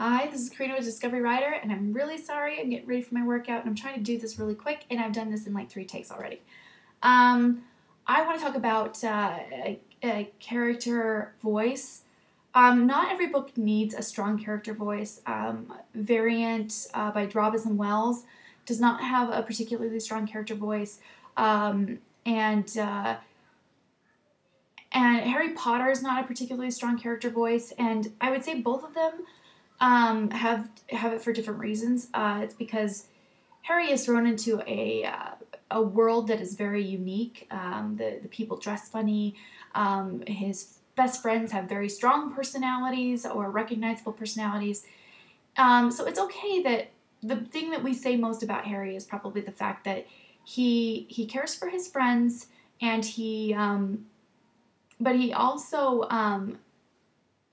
Hi, this is Karina with Discovery Rider, and I'm really sorry. I'm getting ready for my workout, and I'm trying to do this really quick, and I've done this in like 3 takes already. I want to talk about a character voice. Not every book needs a strong character voice. Variant by Drabas and Wells does not have a particularly strong character voice, and Harry Potter is not a particularly strong character voice, and I would say both of them have it for different reasons. It's because Harry is thrown into a world that is very unique. The people dress funny. His best friends have very strong personalities or recognizable personalities. So it's okay that the thing that we say most about Harry is probably the fact that he cares for his friends, and but he also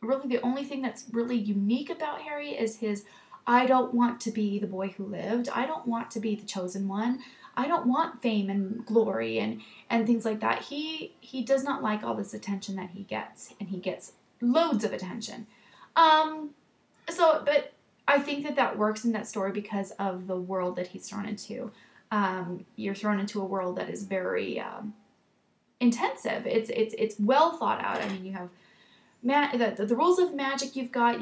really the only thing that's really unique about Harry is his I don't want to be the boy who lived. I don't want to be the chosen one. I don't want fame and glory and things like that. He does not like all this attention that he gets, and he gets loads of attention. But I think that works in that story because of the world that he's thrown into. You're thrown into a world that is very intensive. It's well thought out. I mean, you have the rules of magic. You've got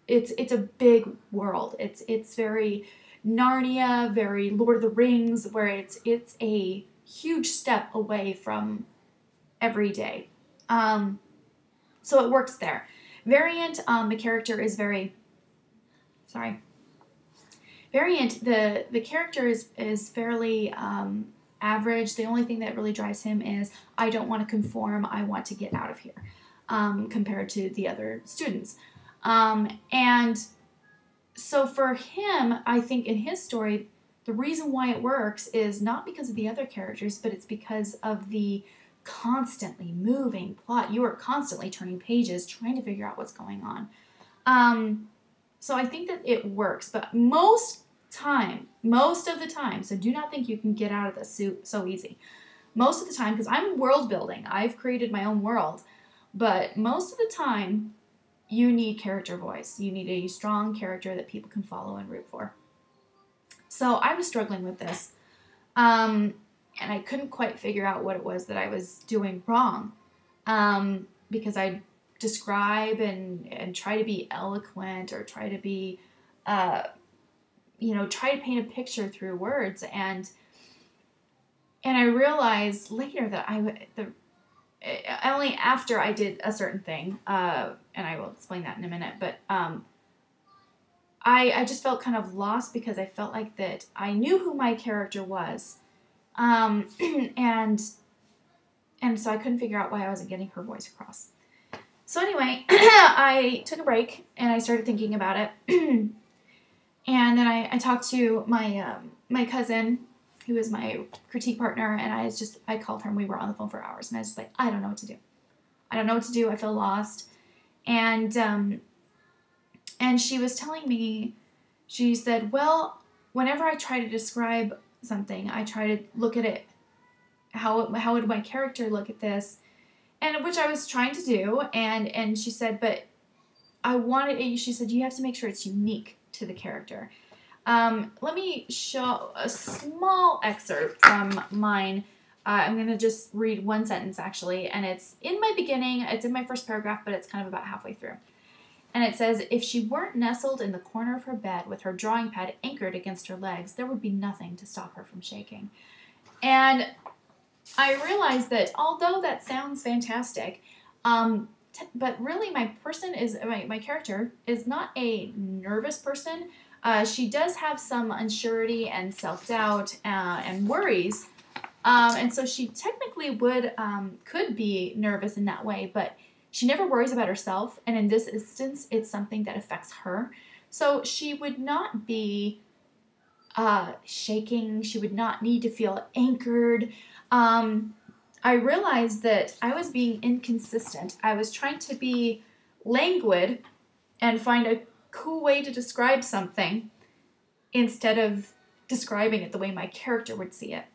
it's a big world. It's very Narnia, very Lord of the Rings, where it's a huge step away from everyday. So it works there. Variant, the character is very Variant, the character is fairly average. The only thing that really drives him is, I don't want to conform, I want to get out of here, compared to the other students. And so for him, I think in his story, the reason why it works is not because of the other characters, but it's because of the constantly moving plot. You are constantly turning pages, trying to figure out what's going on. So I think that it works, but most of the time, so do not think you can get out of this so easy. Most of the time, because I'm world building, I've created my own world, but most of the time, you need character voice. You need a strong character that people can follow and root for. So I was struggling with this, and I couldn't quite figure out what it was that I was doing wrong, because I describe and try to be eloquent, or try to be, try to paint a picture through words, and I realized later that only after I did a certain thing, and I will explain that in a minute, but I just felt kind of lost because I felt like that I knew who my character was, and so I couldn't figure out why I wasn't getting her voice across. So anyway, I took a break and I started thinking about it, and then I talked to my cousin, who is my critique partner, and I called her and we were on the phone for hours, and I was just like, I don't know what to do. I feel lost. And she was telling me, she said, well, whenever I try to describe something, I try to look at it, how would my character look at this? And which I was trying to do, and she said, but she said, you have to make sure it's unique to the character. Let me show a small excerpt from mine. I'm going to just read one sentence, actually, and it's in my beginning. It's in my first paragraph, but it's kind of about halfway through. And it says, if she weren't nestled in the corner of her bed with her drawing pad anchored against her legs, there would be nothing to stop her from shaking. And I realized that although that sounds fantastic, but really my character is not a nervous person. She does have some unsurety and self-doubt and worries, and so she technically could be nervous in that way, but she never worries about herself, and in this instance, it's something that affects her. So she would not be shaking. She would not need to feel anchored. I realized that I was being inconsistent. I was trying to be languid and find a cool way to describe something instead of describing it the way my character would see it.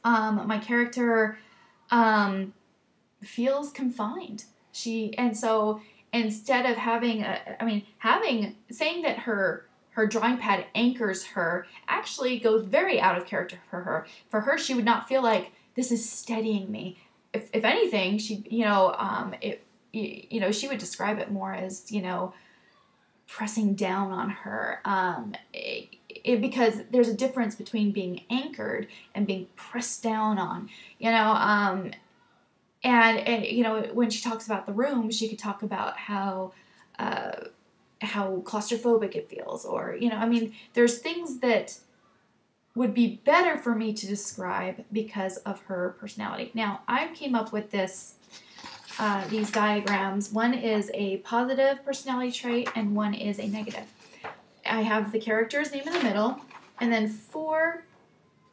My character feels confined. So instead of having saying that her drawing pad anchors her actually goes very out of character for her. For her, she would not feel like this is steadying me. If anything, she, she would describe it more as, pressing down on her. Because there's a difference between being anchored and being pressed down on, and when she talks about the room, she could talk about how claustrophobic it feels, or, there's things that would be better for me to describe because of her personality. Now, I came up with these diagrams. One is a positive personality trait and one is a negative. I have the character's name in the middle, and then 4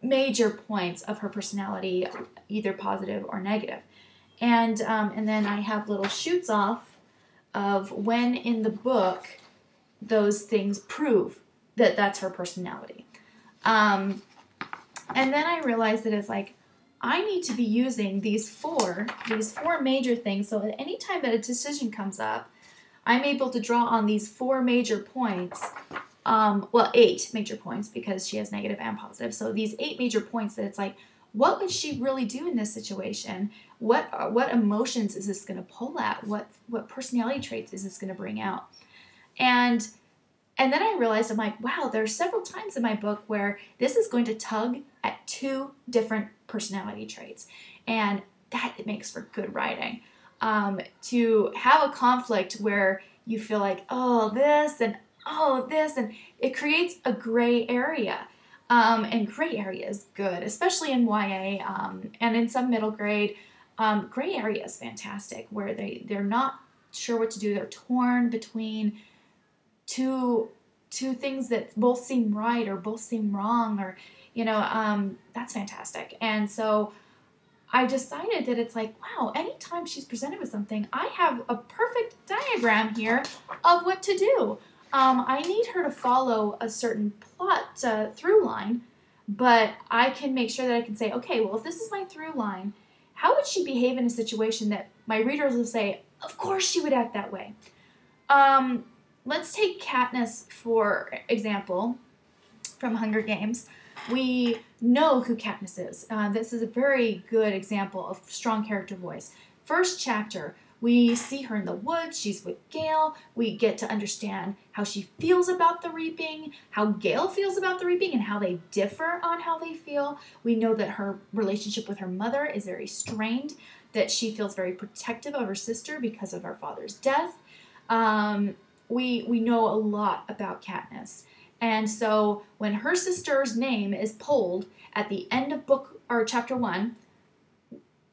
major points of her personality, either positive or negative. And then I have little shoots off of when in the book those things prove that that's her personality. And then I realized that it's like, I need to be using these four major things, so at any time that a decision comes up, I'm able to draw on these 4 major points, 8 major points, because she has negative and positive, so these 8 major points that it's like, what would she really do in this situation? What emotions is this going to pull at? What personality traits is this going to bring out? And then I realized, I'm like, wow, there are several times in my book where this is going to tug at 2 different personality traits. And that it makes for good writing. To have a conflict where you feel like, oh, this, and it creates a gray area. And gray area is good, especially in YA, and in some middle grade. Gray area is fantastic, where they're not sure what to do. They're torn between two things that both seem right or both seem wrong, or that's fantastic. And so I decided that it's like, wow, anytime she's presented with something, I have a perfect diagram here of what to do. I need her to follow a certain plot through line, but I can make sure that I can say, okay, well, if this is my through line, how would she behave in a situation that my readers will say, of course she would act that way? Let's take Katniss, for example, from Hunger Games. We know who Katniss is. This is a very good example of strong character voice. First chapter, we see her in the woods. She's with Gale. We get to understand how she feels about the reaping, how Gale feels about the reaping, and how they differ on how they feel. We know that her relationship with her mother is very strained, that she feels very protective of her sister because of her father's death. We know a lot about Katniss. And so when her sister's name is pulled at the end of book or chapter 1,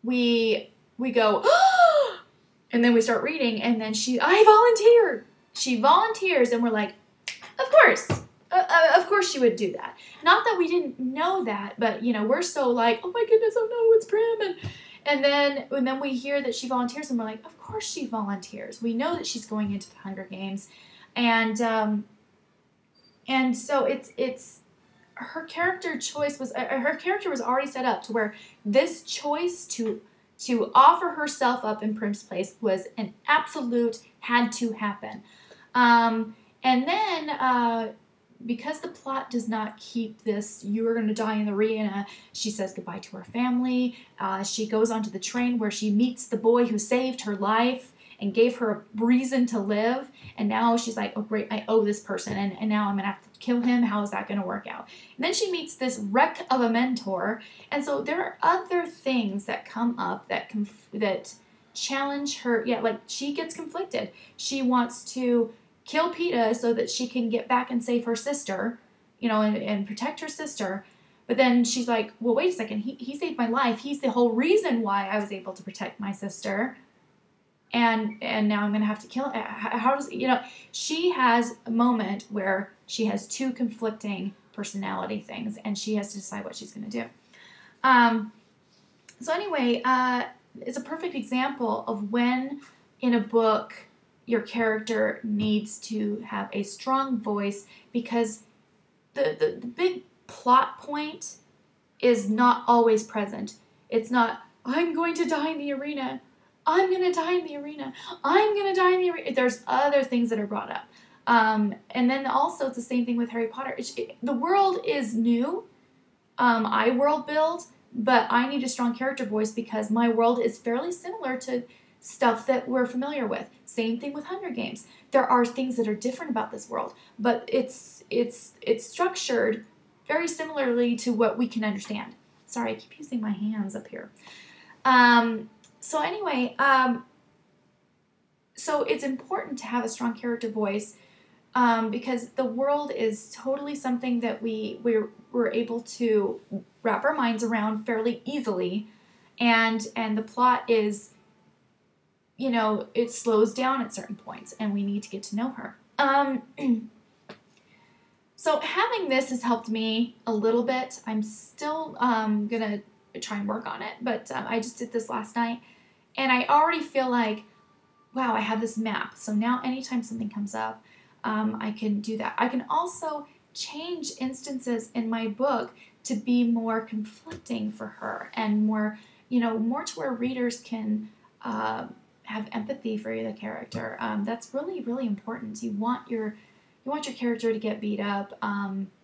we go, oh! And then we start reading, and then I volunteered. She volunteers, and we're like, of course she would do that. Not that we didn't know that, but we're so like, oh my goodness, oh no, it's Prim, and then we hear that she volunteers, and we're like, of course she volunteers. We know that she's going into the Hunger Games, and so it's her character choice was her character was already set up to where this choice to offer herself up in Prim's place was an absolute had to happen, and then. Because the plot does not keep this, you are going to die in the arena, she says goodbye to her family. She goes onto the train where she meets the boy who saved her life and gave her a reason to live. And now she's like, oh great, I owe this person, and now I'm going to have to kill him. How is that going to work out? And then she meets this wreck of a mentor. And so there are other things that come up that challenge her. Yeah, like she gets conflicted. She wants to kill Peeta so that she can get back and save her sister, and protect her sister. But then she's like, well, wait a second. He saved my life. He's the whole reason why I was able to protect my sister. And now I'm going to have to kill her. How does, she has a moment where she has 2 conflicting personality things, and she has to decide what she's going to do. So anyway, it's a perfect example of when in a book your character needs to have a strong voice, because the big plot point is not always present. It's not, I'm going to die in the arena. I'm going to die in the arena. I'm going to die in the arena. There's other things that are brought up. And then also it's the same thing with Harry Potter. The world is new. I world build, but I need a strong character voice because my world is fairly similar to stuff that we're familiar with. Same thing with Hunger Games. There are things that are different about this world, but it's structured very similarly to what we can understand. Sorry, I keep using my hands up here. So anyway, so it's important to have a strong character voice because the world is totally something that we're able to wrap our minds around fairly easily, and the plot is, you know, it slows down at certain points, and we need to get to know her. So having this has helped me a little bit. I'm still gonna try and work on it, but I just did this last night, and I already feel like, wow, I have this map. So now anytime something comes up, I can do that. I can also change instances in my book to be more conflicting for her and more, you know, more to where readers can have empathy for the character. That's really, really important. You want your character to get beat up,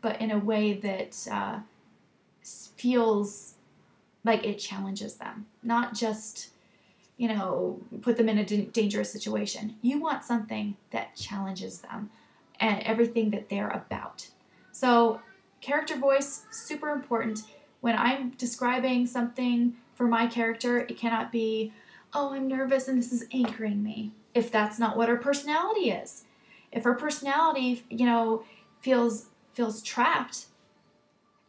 but in a way that feels like it challenges them, not just, you know, put them in a dangerous situation. You want something that challenges them and everything that they're about. So character voice, super important. When I'm describing something for my character, it cannot be, oh, I'm nervous and this is anchoring me, if that's not what her personality is. If her personality, you know, feels trapped,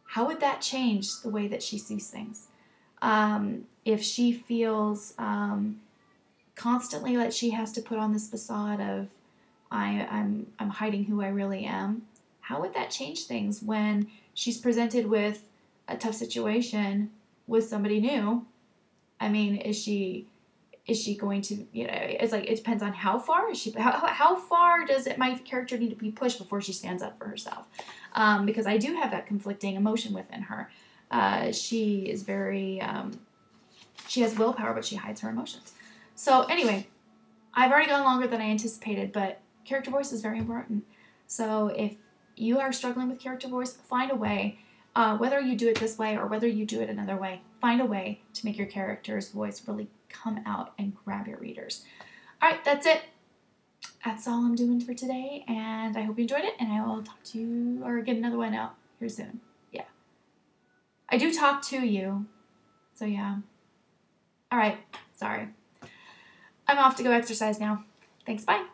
how would that change the way that she sees things? If she feels constantly like she has to put on this facade of I'm hiding who I really am, how would that change things when she's presented with a tough situation with somebody new? I mean, is she going to, you know, it's like, it depends on how far is she, how far does my character need to be pushed before she stands up for herself? Because I do have that conflicting emotion within her. She is very, she has willpower, but she hides her emotions. So anyway, I've already gone longer than I anticipated, but character voice is very important. So if you are struggling with character voice, find a way, whether you do it this way or whether you do it another way, find a way to make your character's voice really come out and grab your readers. All right, that's it. That's all I'm doing for today, and I hope you enjoyed it, and I will talk to you, or get another one out here soon. Yeah. I do talk to you, so yeah. All right, sorry. I'm off to go exercise now. Thanks, bye.